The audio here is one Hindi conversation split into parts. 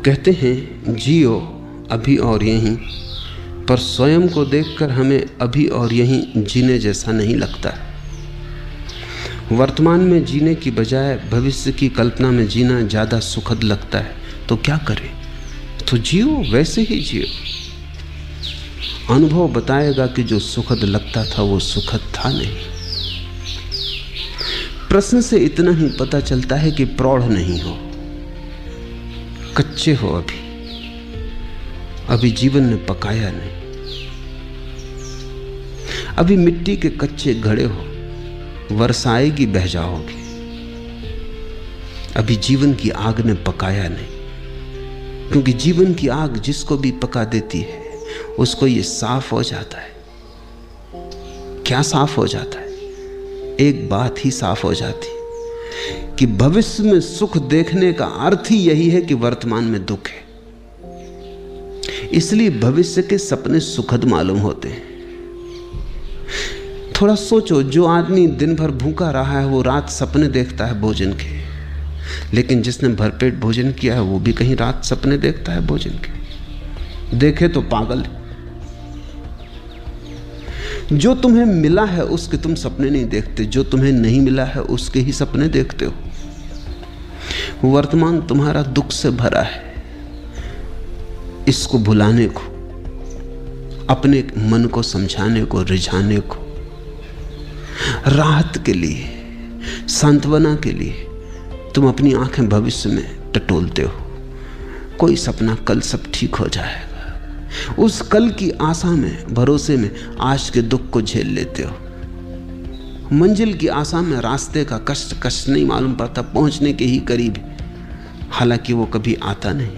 कहते हैं जियो अभी और यहीं, पर स्वयं को देखकर हमें अभी और यहीं जीने जैसा नहीं लगता। वर्तमान में जीने की बजाय भविष्य की कल्पना में जीना ज़्यादा सुखद लगता है। तो क्या करें? तो जियो, वैसे ही जियो। अनुभव बताएगा कि जो सुखद लगता था वो सुखद था नहीं। प्रश्न से इतना ही पता चलता है कि प्रौढ़ नहीं हो, कच्चे हो, अभी जीवन ने पकाया नहीं, अभी मिट्टी के कच्चे घड़े हो, वर्षा आएगी बह जाओगे। अभी जीवन की आग ने पकाया नहीं, क्योंकि जीवन की आग जिसको भी पका देती है उसको ये साफ हो जाता है। क्या साफ हो जाता है? एक बात ही साफ हो जाती कि भविष्य में सुख देखने का अर्थ ही यही है कि वर्तमान में दुख है। इसलिए भविष्य के सपने सुखद मालूम होते हैं। थोड़ा सोचो, जो आदमी दिन भर भूखा रहा है वो रात सपने देखता है भोजन के, लेकिन जिसने भरपेट भोजन किया है वो भी कहीं रात सपने देखता है भोजन के। देखे तो पागल। जो तुम्हें मिला है उसके तुम सपने नहीं देखते, जो तुम्हें नहीं मिला है उसके ही सपने देखते हो। वर्तमान तुम्हारा दुख से भरा है। इसको भुलाने को, अपने मन को समझाने को, रिझाने को, राहत के लिए, सांत्वना के लिए तुम अपनी आंखें भविष्य में टटोलते हो। कोई सपना, कल सब ठीक हो जाएगा। उस कल की आशा में, भरोसे में आज के दुख को झेल लेते हो। मंजिल की आशा में रास्ते का कष्ट नहीं मालूम पड़ता, पहुंचने के ही करीब, हालांकि वो कभी आता नहीं।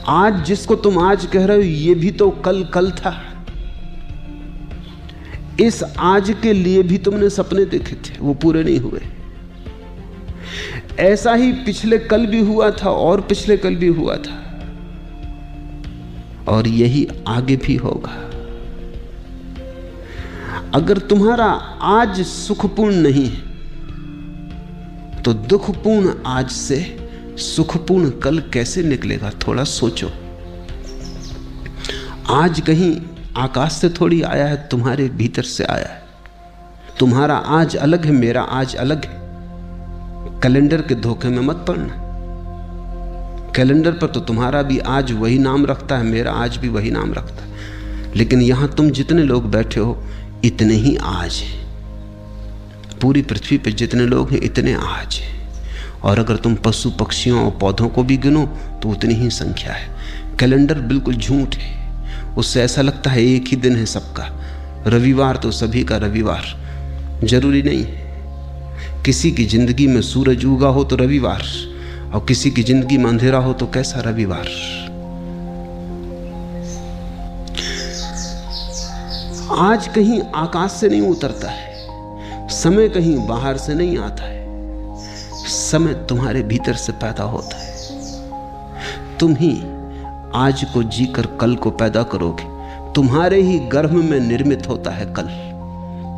आज जिसको तुम आज कह रहे हो ये भी तो कल था। इस आज के लिए भी तुमने सपने देखे थे, वो पूरे नहीं हुए। ऐसा ही पिछले कल भी हुआ था और पिछले कल भी हुआ था, और यही आगे भी होगा। अगर तुम्हारा आज सुखपूर्ण नहीं है तो दुखपूर्ण आज से सुखपूर्ण कल कैसे निकलेगा? थोड़ा सोचो। आज कहीं आकाश से थोड़ी आया है, तुम्हारे भीतर से आया है। तुम्हारा आज अलग है, मेरा आज अलग है। कैलेंडर के धोखे में मत पड़ना। कैलेंडर पर तो तुम्हारा भी आज वही नाम रखता है, मेरा आज भी वही नाम रखता है, लेकिन यहां तुम जितने लोग बैठे हो इतने ही आज हैं। पूरी पृथ्वी पर जितने लोग हैं इतने आज हैं। और अगर तुम पशु पक्षियों और पौधों को भी गिनो तो उतनी ही संख्या है। कैलेंडर बिल्कुल झूठ है। उससे ऐसा लगता है एक ही दिन है सबका। रविवार तो सभी का रविवार जरूरी नहीं है। किसी की जिंदगी में सूरज उगा हो तो रविवार, और किसी की जिंदगी में अंधेरा हो तो कैसा रविवार। आज कहीं आकाश से नहीं उतरता है, समय कहीं बाहर से नहीं आता है। समय तुम्हारे भीतर से पैदा होता है। तुम ही आज को जीकर कल को पैदा करोगे। तुम्हारे ही गर्भ में निर्मित होता है कल।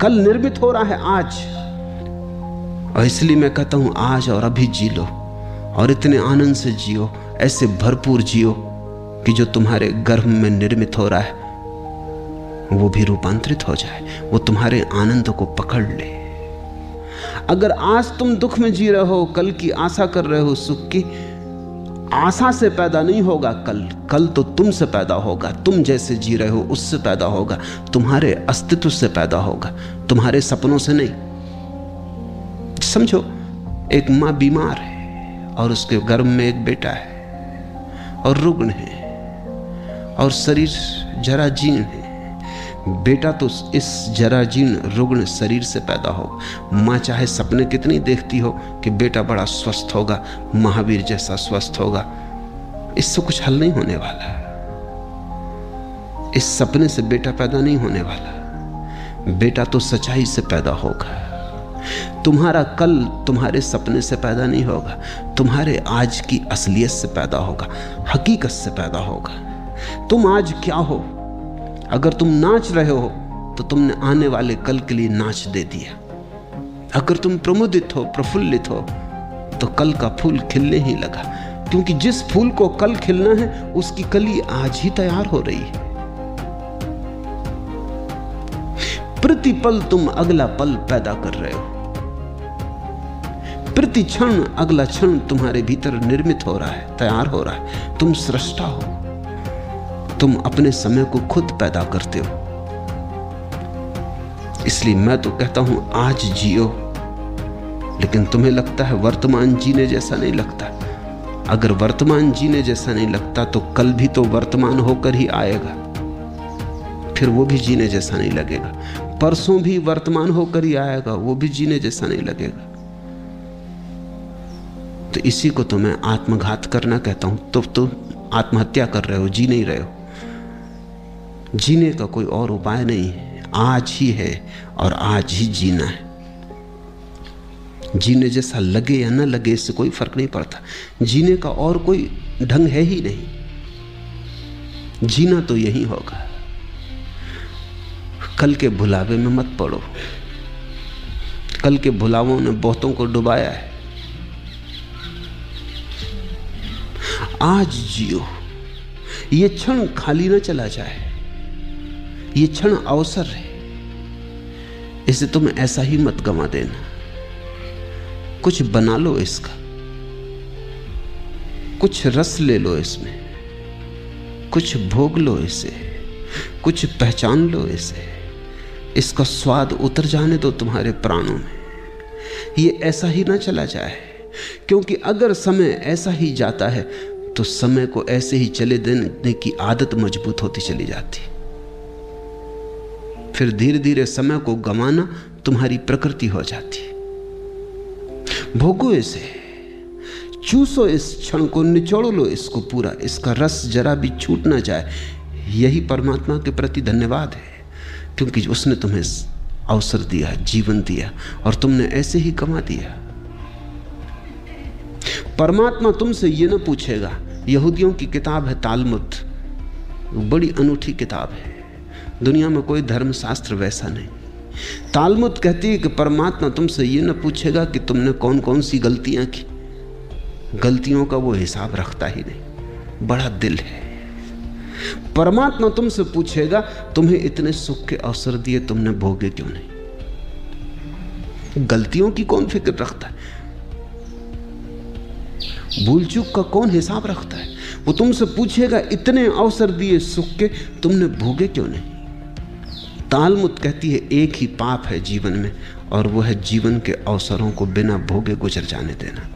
कल निर्मित हो रहा है आज। और इसलिए मैं कहता हूं आज और अभी जी लो, और इतने आनंद से जियो, ऐसे भरपूर जियो कि जो तुम्हारे गर्भ में निर्मित हो रहा है वो भी रूपांतरित हो जाए, वो तुम्हारे आनंद को पकड़ ले। अगर आज तुम दुख में जी रहे हो, कल की आशा कर रहे हो, सुख की आशा से पैदा नहीं होगा कल तो तुमसे पैदा होगा। तुम जैसे जी रहे हो उससे पैदा होगा, तुम्हारे अस्तित्व से पैदा होगा, तुम्हारे सपनों से नहीं। समझो, एक माँ बीमार है और उसके गर्भ में एक बेटा है और रुग्ण है और शरीर जराजीर्ण है। बेटा तो इस जराजीर्ण रुग्ण शरीर से पैदा हो। माँ चाहे सपने कितनी देखती हो कि बेटा बड़ा स्वस्थ होगा, महावीर जैसा स्वस्थ होगा, इससे कुछ हल नहीं होने वाला। इस सपने से बेटा पैदा नहीं होने वाला। बेटा तो सच्चाई से पैदा होगा। तुम्हारा कल तुम्हारे सपने से पैदा नहीं होगा, तुम्हारे आज की असलियत से पैदा होगा, हकीकत से पैदा होगा। तुम आज क्या हो? अगर तुम नाच रहे हो तो तुमने आने वाले कल के लिए नाच दे दिया। अगर तुम प्रमुदित हो, प्रफुल्लित हो तो कल का फूल खिलने ही लगा। क्योंकि जिस फूल को कल खिलना है उसकी कली आज ही तैयार हो रही है। प्रतिपल तुम अगला पल पैदा कर रहे हो, प्रति क्षण अगला क्षण तुम्हारे भीतर निर्मित हो रहा है, तैयार हो रहा है। तुम सृष्टा हो, तुम अपने समय को खुद पैदा करते हो। इसलिए मैं तो कहता हूं आज जियो, लेकिन तुम्हें लगता है वर्तमान जीने जैसा नहीं लगता। अगर वर्तमान जीने जैसा नहीं लगता तो कल भी तो वर्तमान होकर ही आएगा, फिर वो भी जीने जैसा नहीं लगेगा। परसों भी वर्तमान होकर ही आएगा, वो भी जीने जैसा नहीं लगेगा। तो इसी को तो मैं आत्मघात करना कहता हूं। तो तुम आत्महत्या कर रहे हो, जी नहीं रहे हो। जीने का कोई और उपाय नहीं है, आज ही है और आज ही जीना है। जीने जैसा लगे या न लगे इससे कोई फर्क नहीं पड़ता। जीने का और कोई ढंग है ही नहीं। जीना तो यही होगा। कल के भुलावे में मत पड़ो। कल के भुलावों ने बहुतों को डुबाया है। आज जियो। ये क्षण खाली न चला जाए। ये क्षण अवसर है, इसे तुम ऐसा ही मत गंवा देना। कुछ बना लो इसका, कुछ रस ले लो इसमें, कुछ भोग लो इसे, कुछ पहचान लो इसे। इसका स्वाद उतर जाने दो तुम्हारे प्राणों में। ये ऐसा ही ना चला जाए, क्योंकि अगर समय ऐसा ही जाता है तो समय को ऐसे ही चले देने की आदत मजबूत होती चली जाती। फिर धीरे धीरे समय को गंवाना तुम्हारी प्रकृति हो जाती। भोगो इसे, चूसो इस क्षण को, निचोड़ लो इसको पूरा। इसका रस जरा भी छूट ना जाए। यही परमात्मा के प्रति धन्यवाद है, क्योंकि उसने तुम्हें अवसर दिया, जीवन दिया, और तुमने ऐसे ही गंवा दिया। परमात्मा तुमसे ये ना पूछेगा। यहूदियों की किताब है तालमुद, बड़ी अनूठी किताब है। दुनिया में कोई धर्मशास्त्र वैसा नहीं। तालमुद कहती है कि परमात्मा तुमसे ये न पूछेगा कि तुमने कौन कौन सी गलतियां की। गलतियों का वो हिसाब रखता ही नहीं, बड़ा दिल है। परमात्मा तुमसे पूछेगा तुम्हें इतने सुख के अवसर दिए, तुमने भोगे क्यों नहीं। गलतियों की कौन फिक्र रखता है, भूल चूक का कौन हिसाब रखता है। वो तुमसे पूछेगा इतने अवसर दिए सुख के, तुमने भोगे क्यों नहीं। तालमुद कहती है एक ही पाप है जीवन में, और वो है जीवन के अवसरों को बिना भोगे गुजर जाने देना।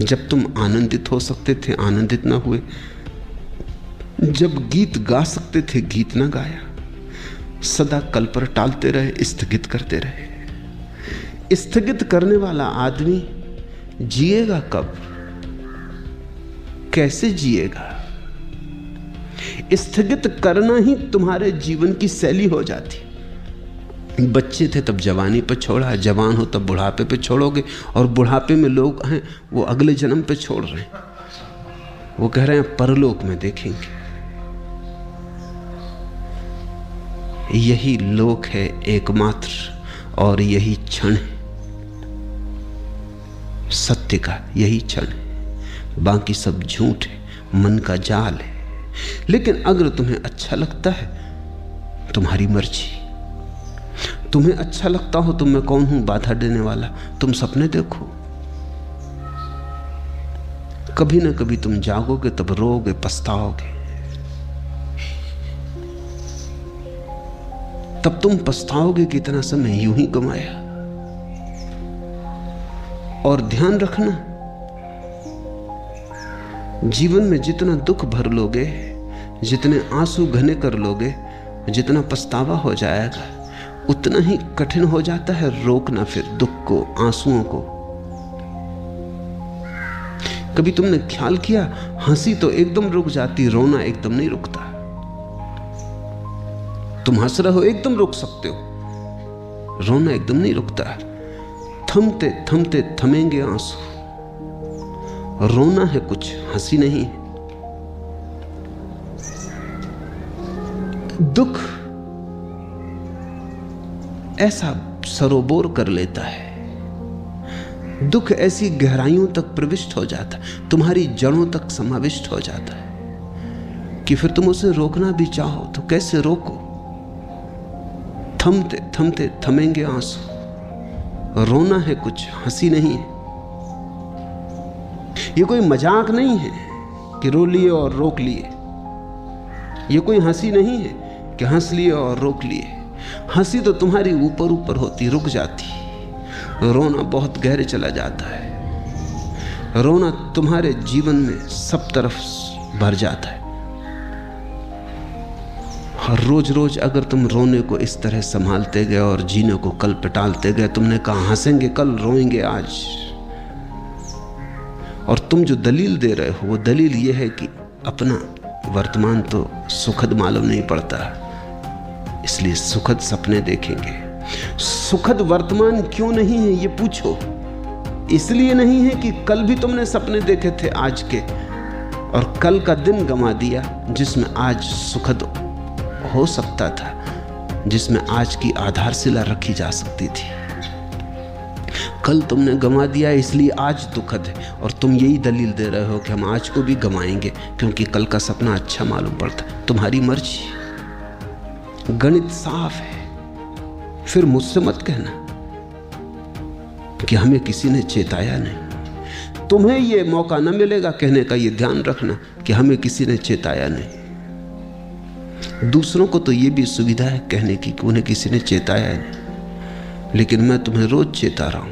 जब तुम आनंदित हो सकते थे आनंदित ना हुए, जब गीत गा सकते थे गीत ना गाया, सदा कल पर टालते रहे, स्थगित करते रहे। स्थगित करने वाला आदमी जिएगा कब, कैसे जिएगा। स्थगित करना ही तुम्हारे जीवन की शैली हो जाती। बच्चे थे तब जवानी पे छोड़ा, जवान हो तब बुढ़ापे पे छोड़ोगे, और बुढ़ापे में लोग हैं वो अगले जन्म पे छोड़ रहे हैं। वो कह रहे हैं परलोक में देखेंगे। यही लोक है एकमात्र, और यही क्षण है सत्य का, यही क्षण है। बाकी सब झूठ है, मन का जाल है। लेकिन अगर तुम्हें अच्छा लगता है, तुम्हारी मर्जी। तुम्हें अच्छा लगता हो तो मैं कौन हूं बाधा देने वाला। तुम सपने देखो, कभी ना कभी तुम जागोगे, तब रोओगे, पछताओगे। तब तुम पछताओगे कि इतना समय यूं ही गंवाया। और ध्यान रखना, जीवन में जितना दुख भर लोगे, जितने आंसू घने कर लोगे, जितना पछतावा हो जाएगा, उतना ही कठिन हो जाता है रोकना फिर दुख को, आंसुओं को। कभी तुमने ख्याल किया, हंसी तो एकदम रुक जाती, रोना एकदम नहीं रुकता। तुम हंस रहे हो एकदम रुक सकते हो, रोना एकदम नहीं रुकता। थमते थमते थमेंगे आंसू। रोना है कुछ, हंसी नहीं। दुख ऐसा सरोबोर कर लेता है, दुख ऐसी गहराइयों तक प्रविष्ट हो जाता है, तुम्हारी जड़ों तक समाविष्ट हो जाता है कि फिर तुम उसे रोकना भी चाहो तो कैसे रोको। थमते थमते थमेंगे आंसू। रोना है कुछ, हंसी नहीं है। ये कोई मजाक नहीं है कि रो लिए और रोक लिए। ये कोई हंसी नहीं है कि हंस लिए और रोक लिए। हंसी तो तुम्हारी ऊपर ऊपर होती, रुक जाती। रोना बहुत गहरे चला जाता है। रोना तुम्हारे जीवन में सब तरफ भर जाता है। और रोज रोज अगर तुम रोने को इस तरह संभालते गए और जीने को कल पे टालते गए, तुमने कहा हंसेंगे कल, रोएंगे आज, और तुम जो दलील दे रहे हो वो दलील ये है कि अपना वर्तमान तो सुखद मालूम नहीं पड़ता, इसलिए सुखद सपने देखेंगे। सुखद वर्तमान क्यों नहीं है ये पूछो। इसलिए नहीं है कि कल भी तुमने सपने देखे थे आज के, और कल का दिन गंवा दिया जिसमें आज सुखद हो सकता था, जिसमें आज की आधारशिला रखी जा सकती थी। कल तुमने गंवा दिया इसलिए आज दुखद है, और तुम यही दलील दे रहे हो कि हम आज को भी गंवाएंगे क्योंकि कल का सपना अच्छा मालूम पड़ता। तुम्हारी मर्जी, गणित साफ है। फिर मुझसे मत कहना कि हमें किसी ने चेताया नहीं। तुम्हें यह मौका न मिलेगा कहने का, यह ध्यान रखना कि हमें किसी ने चेताया नहीं। दूसरों को तो यह भी सुविधा है कहने की कि उन्हें किसी ने चेताया नहीं, लेकिन मैं तुम्हें रोज चेता रहा हूं